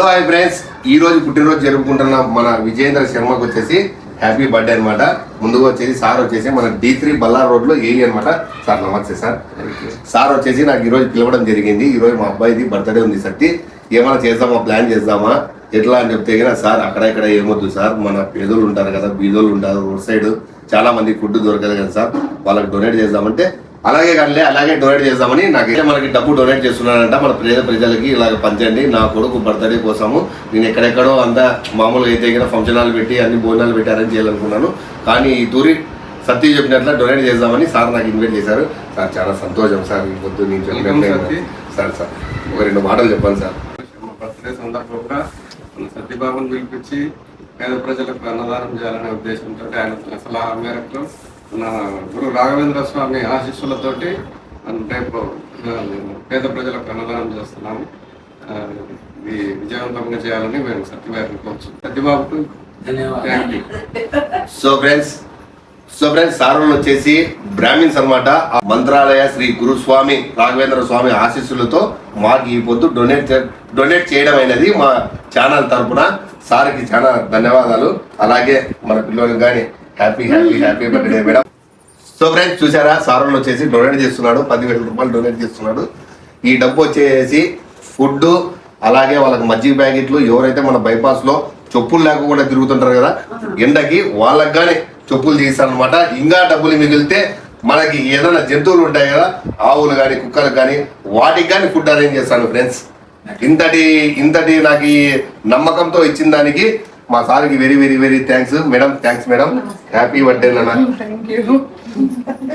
Hi friends, ఈ రోజు పుట్టినరోజు జరుపుకుంటున్న మన విజయేంద్ర శర్మకు వచ్చేసి హ్యాపీ బర్త్డే అనమాట. ముందుగా వచ్చేసి సార్ వచ్చేసి మన D3 బల్లార్ రోడ్ లో ఏఈ అనమాట. సార్ నమస్తే సార్. సార్ వచ్చేసి నాకు ఈ రోజు పిలవడం జరిగింది. ఈ రోజు మా అబ్బాయిది బర్త్డే ఉంది సత్తి, ఏమైనా చేద్దామా, ప్లాన్ చేద్దామా ఎట్లా అని చెప్తే కదా సార్ అక్కడ ఇక్కడ ఏమొద్దు సార్, మన పేదోళ్ళు ఉంటారు కదా, బీదోళ్ళు ఉంటారు రోడ్ సైడ్, చాలా మంది ఫుడ్ దొరకదు కదా సార్, వాళ్ళకి డొనేట్ చేద్దామంటే అలాగే కానీ అలాగే డొనేట్ చేద్దామని నాకు మనకి డబ్బు డొనేట్ చేస్తున్నానంట. మన పేద ప్రజలకి ఇలాగ పంచండి, నా కొడుకు బర్త్డే కోసము నేను ఎక్కడెక్కడో అంతా మామూలుగా అయితే ఫంక్షన్ హాల్ పెట్టి అన్ని భోజనాలు పెట్టి అరేంజ్ చేయాలనుకున్నాను, కానీ ఈ తూరి సత్య చెప్పినట్ల డొనేట్ చేద్దామని సార్ నాకు ఇన్వైట్ చేశారు. సార్ చాలా సంతోషం సార్, ఈ పొద్దు నేను చెప్పినట్టు సార్ ఒక రెండు మాటలు చెప్పాను సార్. బర్త్డే సందర్భంగా సత్యబాబుని పిలిపించి పేద ప్రజలకు అన్నదానం చేయాలనే ఉద్దేశంతో ఆయన అసలు ఆ మేరకు మన గురు రాఘవేంద్ర స్వామి ఆశీస్సులతోటి రేపు పేద ప్రజలకు అన్నదానం చేస్తున్నాము. ఇది విజయవంతంగా చేయాలని మేము సత్యబాబుని కోరుచు. సత్యబాబుకు thank you. So friends sir వచ్చేసి బ్రాహ్మిన్స్ అనమాట. మంత్రాలయ శ్రీ గురుస్వామి రాఘవేంద్ర స్వామి ఆశీస్సులతో మాకు ఈ పొద్దు డొనేట్ చేయడం అయినది మా ఛానల్ తరఫున సార్కి చాలా ధన్యవాదాలు. అలాగే మన పిల్లలకి కానీ happy birthday madam. So friends చూసారా, సార్ వచ్చేసి డొనేట్ చేస్తున్నాడు, 10,000 రూపాయలు డొనేట్ చేస్తున్నాడు. ఈ డబ్బు వచ్చేసి ఫుడ్, అలాగే వాళ్ళకి మజ్జిగ ప్యాకెట్లు, ఎవరైతే మన బైపాస్ లో చెప్పులు లేకుండా తిరుగుతుంటారు కదా ఎండకి, వాళ్ళకి కానీ చెప్పులు తీస్తానమాట. ఇంకా డబ్బులు మిగిలితే మనకి ఏదైనా జంతువులు ఉంటాయి కదా, ఆవులు కానీ కుక్కలు కానీ, వాటికి కానీ ఫుడ్ అరేంజ్ చేస్తాను ఫ్రెండ్స్. ఇంతటి నాకు ఈ నమ్మకంతో ఇచ్చిన దానికి మా సార్కి very thanks madam. Thanks madam. Happy birthday నాన్న.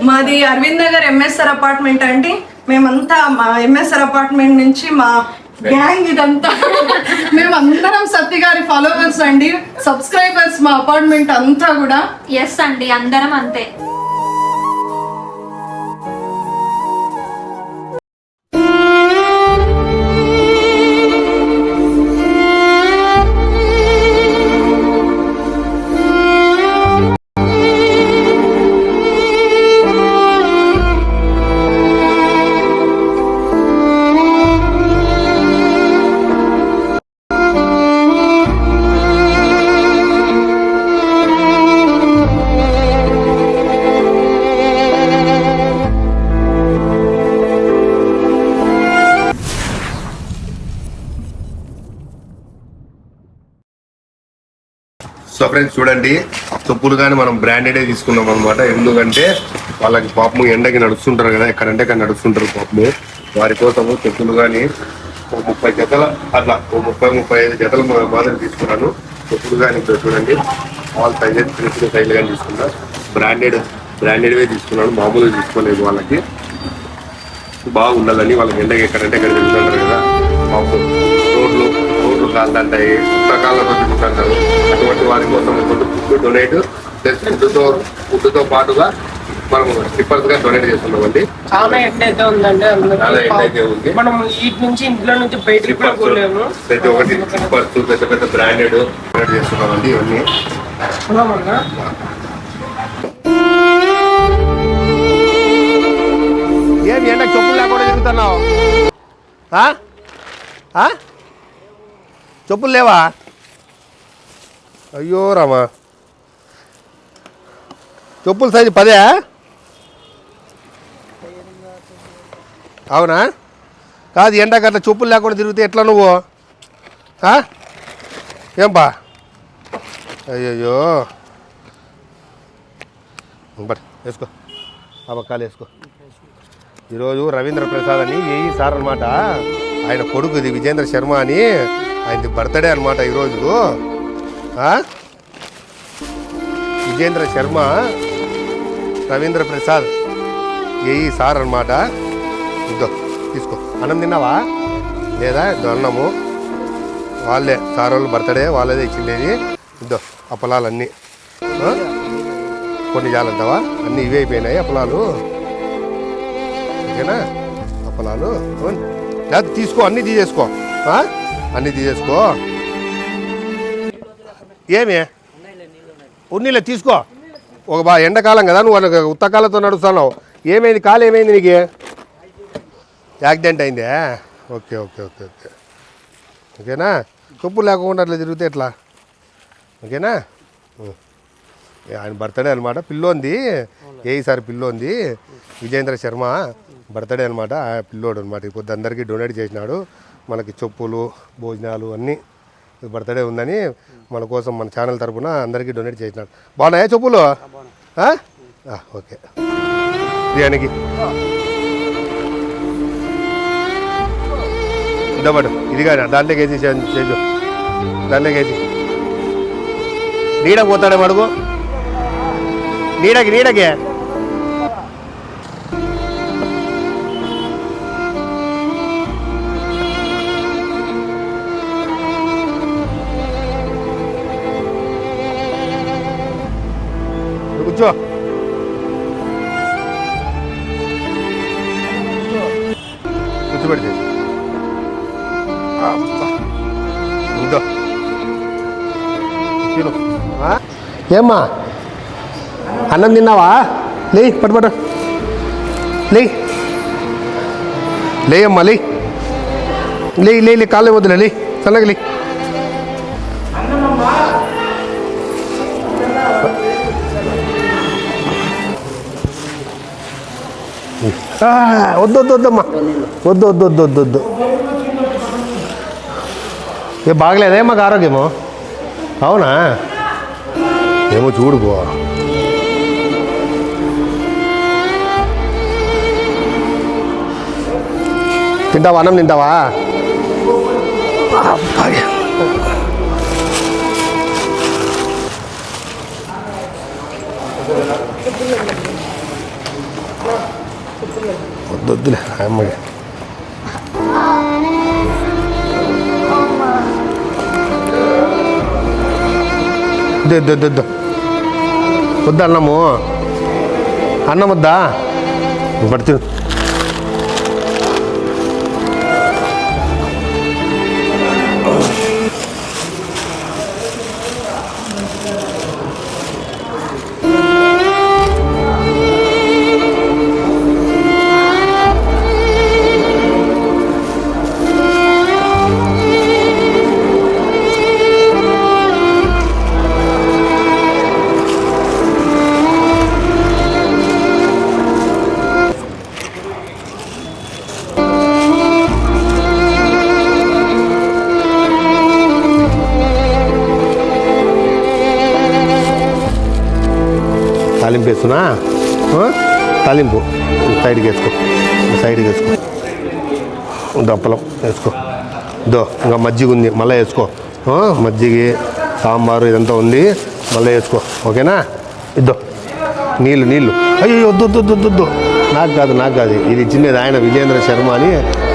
మాది అరవింద్ నగర్ ఎంఎస్ఆర్ అపార్ట్మెంట్ అండి. మేమంతా మా ఎంఎస్ఆర్ అపార్ట్మెంట్ నుంచి మా గ్యాంగ్ ఇదంతా మేమందరం సత్య గారి ఫాలోవర్స్ అండి, సబ్స్క్రైబర్స్ మా అపార్ట్మెంట్ అంతా కూడా. ఎస్ అండి, అందరం అంతే. సో ఫ్రెండ్స్ చూడండి, చెప్పులు కానీ మనం బ్రాండెడే తీసుకున్నాం అనమాట. ఎందుకంటే వాళ్ళకి పాపము ఎండకి నడుస్తుంటారు కదా, ఎక్కడంటే అక్కడ నడుస్తుంటారు పాపము. వారి కోసము చెప్పులు కానీ 30 జతల అట్లా 35 జతలు మాదిరి తీసుకున్నాను. చెప్పులు కానీ ఇప్పుడు చూడండి, ఆల్ సైజెస్ చిన్న సైజులు కానీ తీసుకున్నా. బ్రాండెడ్వే తీసుకున్నాను, మామూలుగా తీసుకోలేదు. వాళ్ళకి బాగుండాలని, వాళ్ళకి ఎండకి ఎక్కడంటే ఎక్కడ తిరుగుతుంటారు కదా, మామూలు రోడ్లు కాళ్ళంటాయి, పుస్తకాలతో తిరుగుతుంటారు. అటువంటి వారి కోసం ఫుడ్ డొనేట్ ప్లస్ ఫుడ్తో పాటుగా మనం స్లిప్పర్స్ గా డొనేట్ చేస్తున్నామండి. చాలా ఎండ అయితే ఉందండి, మనం వీటి నుంచి ఇంట్లో నుంచి బయటకు పోలేము. ప్రతి ఒక్కటి స్లిప్పర్స్ పెద్ద బ్రాండెడ్ డొనేట్ చేస్తున్నామండి. ఇవన్నీ ఏమి ఎండ చెప్పులు లేకుండా తిరుగుతున్నావు? చెప్పులు లేవా? అయ్యో రామా, చెప్పుల సైజు 10? అవునా? కాదు, ఎండకు అట్లా చెప్పులు లేకుండా తిరిగితే ఎట్లా నువ్వు? ఏంపా? అయ్యయ్యో, బట్ వేసుకో, ఆ పక్కాలు వేసుకో. ఈరోజు రవీంద్ర ప్రసాద్ అని ఏఈ సార్ అనమాట, ఆయన కొడుకు ఇది విజయేంద్ర శర్మ అని, ఆయనది బర్త్డే అనమాట ఈరోజు. విజయేంద్ర శర్మ రవీంద్ర ప్రసాద్ ఏఈ సార్ అనమాట. ఇద్దో తీసుకో. అన్నం తిన్నావా లేదా? ఇద్దో అన్నము, వాళ్ళే సార్ వాళ్ళు బర్త్డే వాళ్ళదే ఇచ్చిండేది. ఇద్దో అప్పలాలన్నీ కొన్ని చాలంటావా? అన్నీ ఇవే అయిపోయినాయి అప్పలాలు. ఓకేనా? అప్పలాలు లేదా తీసుకో, అన్నీ తీసేసుకో, అన్నీ తీసేసుకో. ఏమి ఉన్నీలే తీసుకో. ఒక ఎండాకాలం కదా, నువ్వు ఉత్తకాలతో నడుస్తున్నావు. ఏమైంది? కాలు ఏమైంది నీకు? యాక్సిడెంట్ అయిందే? ఓకే ఓకే ఓకే ఓకే ఓకేనా? చెప్పులు లేకుండా అట్లా తిరిగితే ఎట్లా ఓకేనా ఆయన బర్త్డే అనమాట పిల్లోంది ఈసారి పిల్లోంది విజేంద్ర శర్మ బర్త్డే అనమాట ఆ పిల్లోడు అనమాట ఇప్పుడు అందరికీ డొనేట్ చేసినాడు మనకి చెప్పులు భోజనాలు అన్నీ బర్త్డే ఉందని మన కోసం మన ఛానల్ తరపున అందరికీ డొనేట్ చేసినాడు బాగున్నాయా చెప్పులు ఓకే బిర్యానీకి ఇదమ్మడు ఇది కానీ దాంట్లోకి వేసి చేసు దాంట్లోకి వేసి నీడకు పోతాడేమో అడుగు నీడకి కూర్చో కూర్చోబెడితే ఉందో ఏమ్మా అన్నం తిన్నావా లే పట్టు లే అమ్మా లే కాళ్ళే వద్దులే లే చల్లగా లే వద్దమ్మా వద్దు ఏ బాగలేదే మాకు ఆరోగ్యము అవునా ఏమో చూడుకో తింటావా అన్నం తింటావా వద్దులే అమ్మకి వద్దా అన్నం వద్దా పడుతు తాలింపు వేస్తున్నా తాలింపు సైడ్కి వేసుకో దప్పలం వేసుకో ఇంకా మజ్జిగ ఉంది మళ్ళీ వేసుకో మజ్జిగ సాంబారు ఇదంతా ఉంది మళ్ళీ వేసుకో ఓకేనా ఇద్దో నీళ్ళు అయ్యో వద్దు నాకు కాదు ఇది ఇచ్చినది ఆయన విజేంద్ర శర్మ అని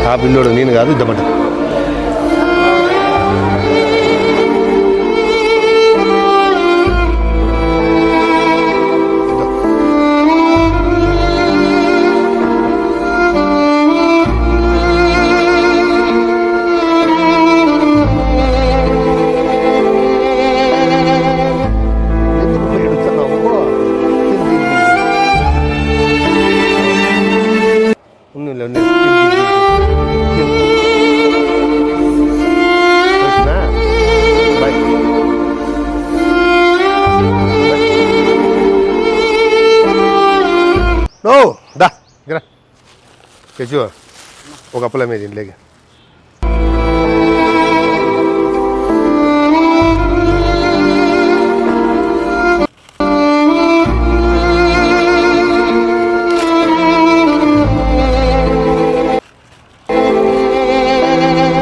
ఆ పిల్లోడు నేను కాదు ఇద్దమాట కేశు ఒక అప్పుల మీద ఇంట్లోకి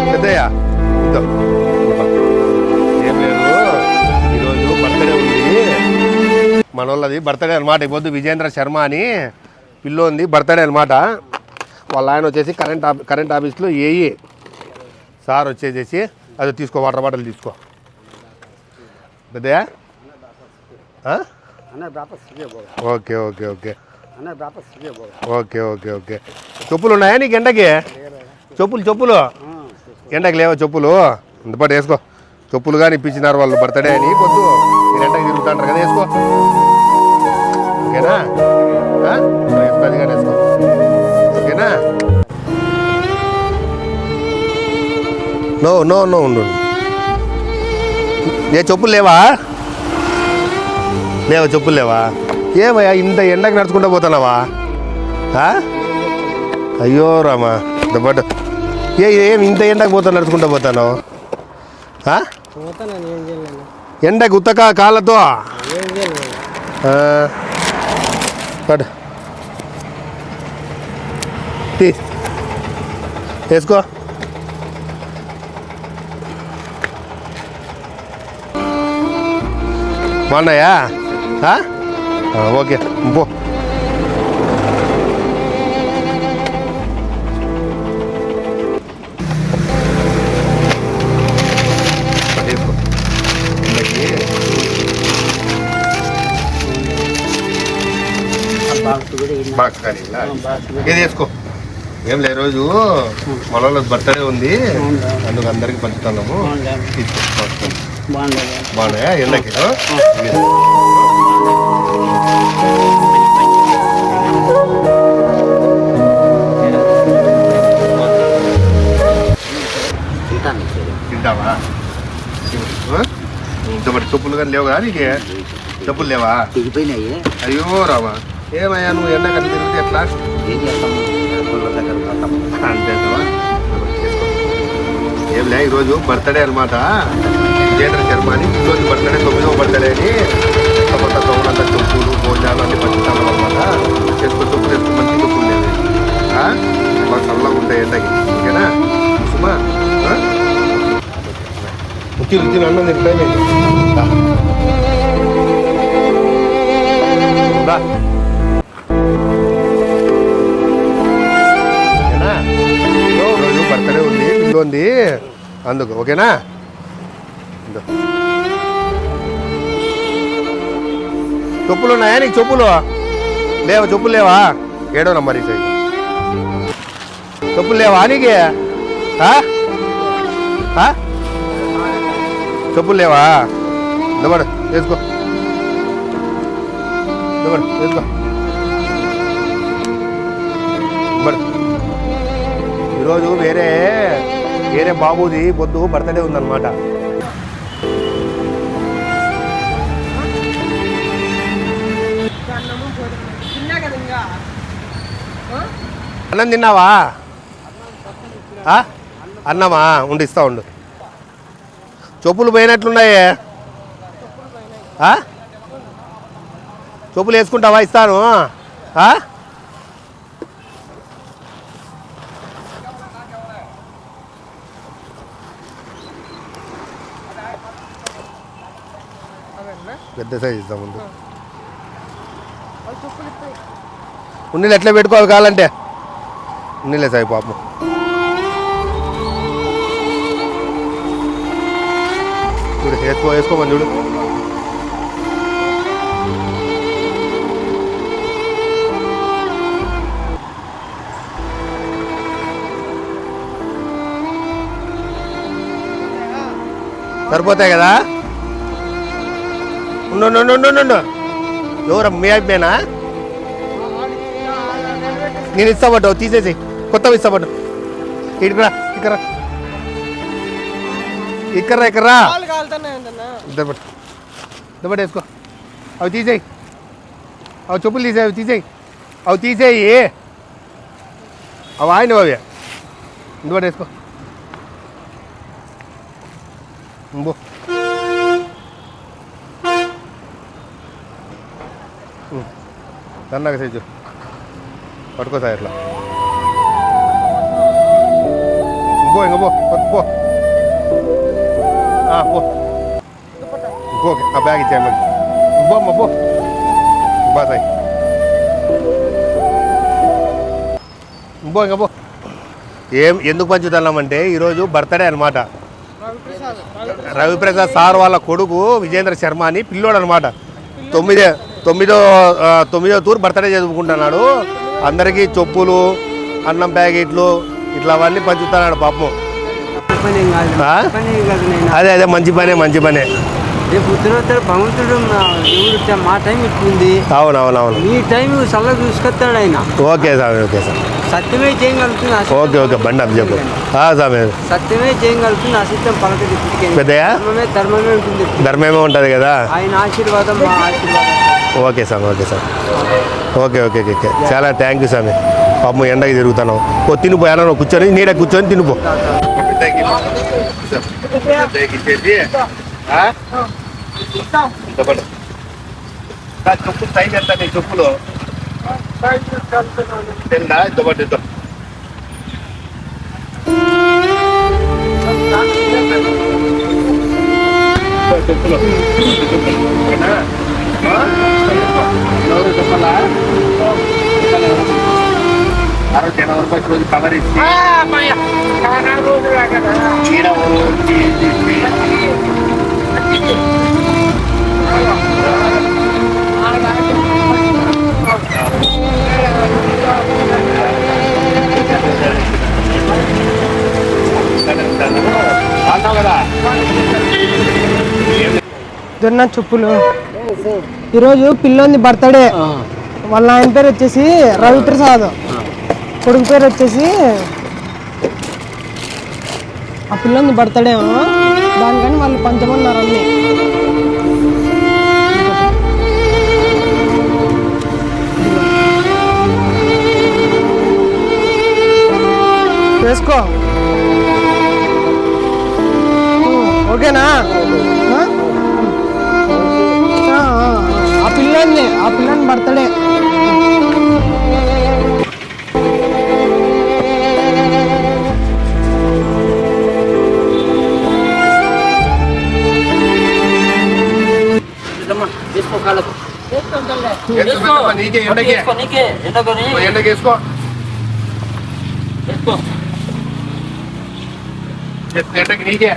పెద్దయ్యా ఏం లేదు ఈరోజు బర్త్డే ఉంది మన వాళ్ళది బర్త్డే అనమాట ఈ పొద్దు విజేంద్ర శర్మ అని పిల్లోంది బర్త్డే అనమాట వాళ్ళ ఆయన వచ్చేసి కరెంట్ ఆఫీస్లో ఏఈ సార్ వచ్చేసేసి అది తీసుకో వాటర్ బాటిల్ తీసుకో పెద్దయా ఓకే చెప్పులు ఉన్నాయా నీకు ఎండకి చెప్పులు ఎండకి లేవా చెప్పులు ఇంతపాటు వేసుకో చెప్పులు కానీ ఇప్పించినారు వాళ్ళు బర్త్డే అని పొద్దు మీరు ఎండకి తిరుగుతుంటారు కదా వేసుకో ఓకేనా అది కానీ వేసుకో ఓకేనా నో ఉండు ఏ చెప్పులు లేవా చెప్పులు లేవా ఏమయ్యా ఇంత ఎండకి నడుచుకుంటూ పోతున్నావా అయ్యో రామా బట్ ఏం ఇంత ఎండకు నడుచుకుంటూ పోతాను ఎండకు ఉత్తక కాళ్ళతో పడు వేసుకో బాగున్నాయా ఓకే పో ఏది వేసుకో ఏం లే రోజు మన బర్త్డే ఉంది అందుకు అందరికి పంచుతున్నాము తీసుకో బాగున్నాయా ఎండకి తింటావా ఇంతబడి చెప్పులు కానీ లేవు కదా నీకు చెప్పులు లేవా అయ్యో రావా ఏమయ్యా నువ్వు ఎండ కానీ తిరిగితే ఎట్లా అంతేవా ఏం లే ఈరోజు బర్త్డే అనమాట విజేంద్ర శర్మ అని ఈరోజు బర్త్డే 9వ బర్త్డే అని కొత్త తోమలంతా చెప్పులు భోజనాలు అన్ని పంచుతాను అనమాట చేసుకో చెప్పులు వేసుకో మంచి చెప్పులు లేదు బాగా చల్లగా ఉంటాయి ఎండకి ఓకేనా సుమా తిరిగి అన్నం తింటే రోజు బర్త్డే ఉంది ఇల్లు ఉంది అందుకు ఓకేనా చెప్పులు ఉన్నాయా నీకు చెప్పులు లేవా చెప్పులు లేవా 7వ నంబర్ ఈ సైడ్ చెప్పులు లేవా నీకు చెప్పులు లేవా దబడు వేసుకో దబడు వేసుకో ఈరోజు వేరే బాబుది పొద్దు బర్త్డే ఉందన్నమాట అన్నం తిన్నావా అన్నమా ఉండి ఇస్తా ఉండు చెప్పులు పోయినట్లున్నాయే చెప్పులు వేసుకుంటావా ఇస్తాను పెద్ద సైజ్ ఇస్తాం ముందు ఉన్నీళ్ళు ఎట్లా పెట్టుకోవాలి కావాలంటే ఉన్నీళ్ళే సాయి పాపం చూడు వేసుకోమని చూడు సరిపోతాయి కదా ఉండు ఎవరు మీ అయిపోయినా నేను ఇస్తాబట్టు తీసేసి కొత్తవి ఇస్తాబట్టు ఇక్కడ ఇద్దరు వేసుకో అవి తీసేయి అవి చెప్పులు అవి తీసేయి అవి ఆయన అవి ఇందుబట్టి వేసుకో సన్నగా సైజు పట్టుకో సార్ ఇట్లా ఇంక పో ఓకే ఆ బ్యాగ్ ఇచ్చాయి మళ్ళీ పో బా సాయి ఇంక పో ఎందుకు పంచుతున్నామంటే ఈరోజు బర్త్డే అనమాట రవిప్రసాద్ సార్ వాళ్ళ కొడుకు విజేంద్ర శర్మ అని పిల్లోడు అనమాట 9వ తూరు బర్త్డే చదువుకుంటున్నాడు అందరికీ చెప్పులు అన్నం ప్యాకెట్లు ఇట్లా అవన్నీ పంచుతున్నాడు పాపం అదే మంచి పనే రేపు ఉత్తరోత్తర భగవంతుడు దేవుడు మా టైం ఇట్లుంది, అవునవునవును. ఈ టైం చల్లగా చూసుకొస్తాడు ఆయన. ఓకే స్వామి, ఓకే సార్. సత్యమే చేయగలుగుతుంది, ఓకే ఓకే బండి అప్ చెప్పు స్వామి. సత్యమే చేయగలుగుతుంది, అసత్యం పలకది. పెద్దయ్యా ధర్మమే ఉంటుంది, ధర్మేమో ఉంటుంది కదా. ఆయన ఆశీర్వాదం మా ఆశీర్వాదం. ఓకే స్వామి, okay sir. Okay okay okay చాలా థ్యాంక్ యూ స్వామి. పాపం ఎండకి తిరుగుతాను. తినిపో, ఎలా కూర్చొని నీడ కూర్చొని తినిపో. చెప్పులు సైజ్ ఎంత నీ చెప్పులు? తెలుదా? ఇద్దబట్టి చెప్పులు ఎవరు చెప్పాలా? 60 రూపాయలు రోజు కవర్ ఇచ్చి కదా. దొన్న చెప్పులు. ఈరోజు పిల్లోని బర్త్డే. వాళ్ళ ఆయన పేరు వచ్చేసి రవిప్రసాద్, కొడుకు పేరు వచ్చేసి. ఆ పిల్లోని బర్త్డే, దానికని వాళ్ళు పంచమన్నారు అన్ని. వేసుకో, ఓకేనా? ఆ పిల్లని బర్త్డే. ఎండకి నీకే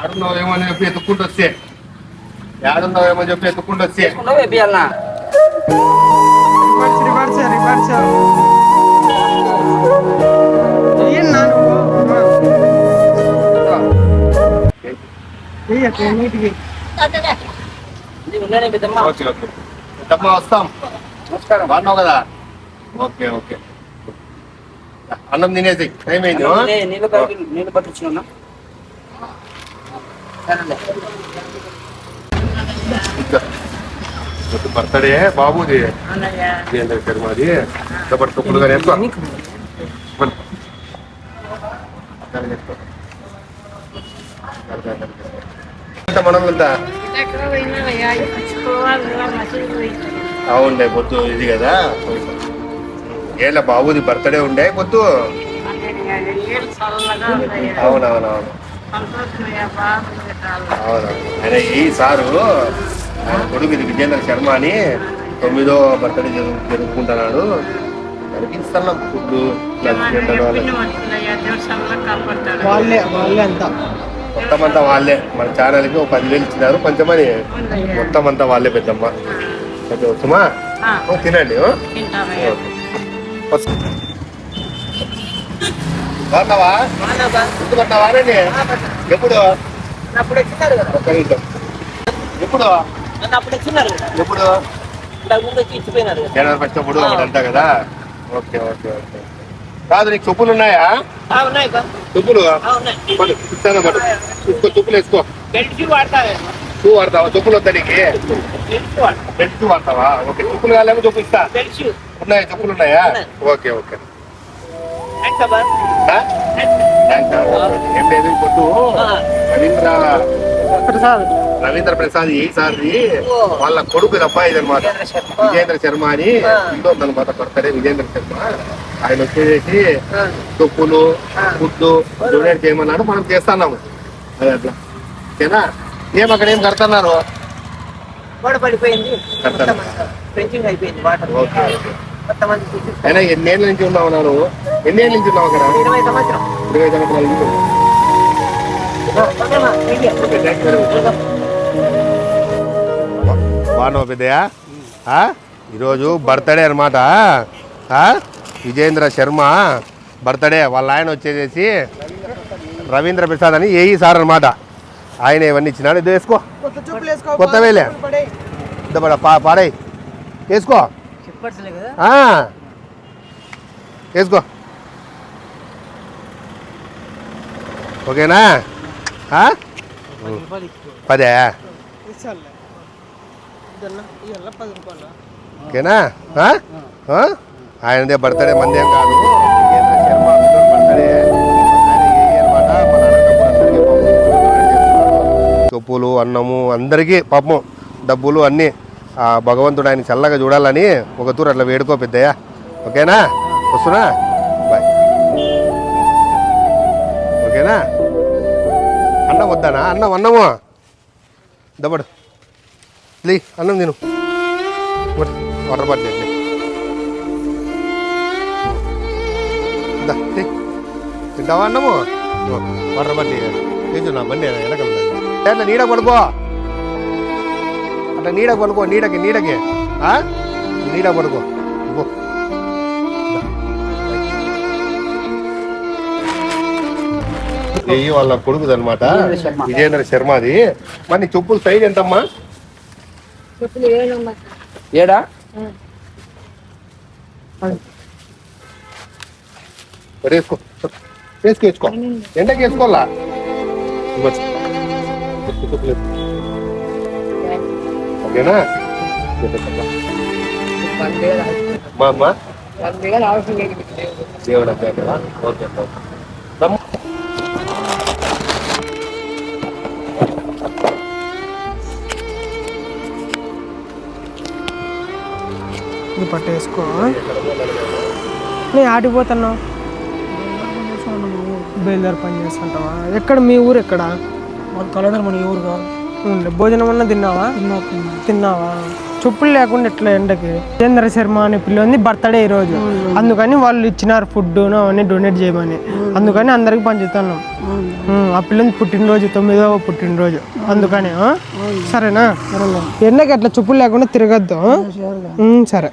ఏడున్నావేమో అని చెప్పి ఎత్తుక్కుంటూ వస్తే, ఏడున్నావేమో చెప్పి ఎత్తుక్కుంటూ వస్తే వస్తాం. నమస్కారం, బాగున్నావు కదా? Okay okay. అన్నం తినేసి టైం అయింది. నీళ్ళు పట్టించుకున్నా. బర్త్డే బాబుది శర్మది. తప్పుడుగా నేర్చుకో. మనమంతా అవుండే పొద్దు ఇది కదా. ఏళ్ళ బాబుది బర్త్డే ఉండే పొద్దు. అవునవునవును అవును. ఆయన ఈ సారు కొడుకు ఇది విజేంద్ర శర్మ అని 9వ బర్త్డే జరుపుకుంటున్నాడు. దానికి ఇస్తున్నాం ఫుడ్. మొత్తం అంతా వాళ్ళే. మన ఛానల్కి ఒక 10,000 ఇచ్చినారు కొంచెమని. మొత్తం అంతా వాళ్ళే పెద్దమ్మ. వచ్చుమా తినండి. బాగున్నావా? గుర్తుపట్టావా? ఎప్పుడు ఎప్పుడు ఎప్పుడు జనవరి ఫస్ట్ అప్పుడు అంతా కదా. Okay okay okay. కాదు నీకు చెప్పులు ఉన్నాయా? చెప్పులు ఇస్తాను మాట. ఇంకో చెప్పులు వేసుకో. షూ వాడతావా? చెప్పులు వద్దా నీకు? బెల్ట్ షూ వాడతావా? ఓకే. చెప్పులు కాలేమో చెప్పు ఇస్తా. ఉన్నాయా? చెప్పులు ఉన్నాయా? Okay okay. ఏం లేదు పొద్దు రవీంద్ర ప్రసాద్ ఈ సార్ది వాళ్ళ కొడుకు అబ్బాయి అనమాట. విజేంద్ర శర్మ అని ఇంట్లో అనమాట. బర్త్డే విజేంద్ర శర్మ. ఆయన వచ్చేసి చెప్పులు ఫుడ్ డొనేట్ చేయమన్నాడు. మనం చేస్తున్నాము అది అట్లా. ఓకేనా? ఏం అక్కడ ఏం కడుతున్నారు? అయినా ఎన్నేళ్ళ నుంచి ఉన్నావు? నువ్వు ఎన్నేళ్ళ నుంచి ఉన్నావు అక్కడ? 20 సంవత్సరాల నుంచి. బాగున్నావు పెద్దయ్యా? ఈరోజు బర్త్డే అనమాట. విజేంద్ర శర్మ బర్త్డే. వాళ్ళ ఆయన వచ్చేసి రవీంద్ర ప్రసాద్ అని ఏఈ సార్ అనమాట. ఆయన ఇవన్నీ ఇచ్చినాడు. ఇది వేసుకో, కొత్త చెప్పులు వేసుకో, కొత్త వేలే పడేయ్. పాడాయి, వేసుకో. చెప్పట్లే కదా వేసుకో, ఓకేనా? 10 రూపాయలు ఇచ్చుకో. 10 ఇచ్చాలే. ఇదన్నా ఇయ్యాల 10 రూపాయలు. ఓకేనా? ఆయనదే బర్త్డే, మందేం కాదు. నాగేంద్ర శర్మ బర్త్డే. ఆయన ఏ అనమాట మన అనంతపురం అందరికీ పాపం చెప్పులు, అన్నము అందరికీ పాపం డబ్బులు అన్నీ ఆ భగవంతుడు ఆయన చల్లగా చూడాలని ఒక తూరు అట్లా వేడుకో పెద్దయ్యా. ఓకేనా? వస్తున్నా, బాయ్. ఓకేనా? అన్నం వద్దానా? అన్నము దబ్బడు లే, అన్నం తిను. వాటర్ బాటిల్ తింటావా అన్నము? వాటర్ బాటిల్ తెచ్చు, నా బండి వెనకాల అట్లా నీడ పడుకో, అట్లా నీడ పడుకో, నీడకి నీడ పడుకో. వాళ్ళ కొడుకుది అనమాట, విజయేంద్ర శర్మ. అది మరి నీ చెప్పులు సైజ్ ఎంతమ్మా? ఏడా వేసుకో, వేసుకో, ఎండకి వేసుకోవాలా? ఓకేనా? మా అమ్మ దేవుడు కదా. ఓకే, ఇది పట్టేసుకో. నేను ఆడిపోతాను, బయలుదేరి పని చేస్తుంటావా? ఎక్కడ మీ ఊరు? ఎక్కడ? కలవడం మన ఊరు కాదు. భోజనం అన్నా తిన్నావా? చెప్పులు లేకుండా ఎట్లా ఎండకి? విజయేంద్ర శర్మ అనే పిల్లని బర్త్డే ఈరోజు, అందుకని వాళ్ళు ఇచ్చినారు ఫుడ్ అవన్నీ డొనేట్ చేయమని, అందుకని అందరికి పంచుతున్నాం. ఆ పిల్లని పుట్టినరోజు, 9వ పుట్టినరోజు, అందుకని. సరేనా? ఎండకి అట్లా చెప్పులు లేకుండా తిరగద్దు. సరే.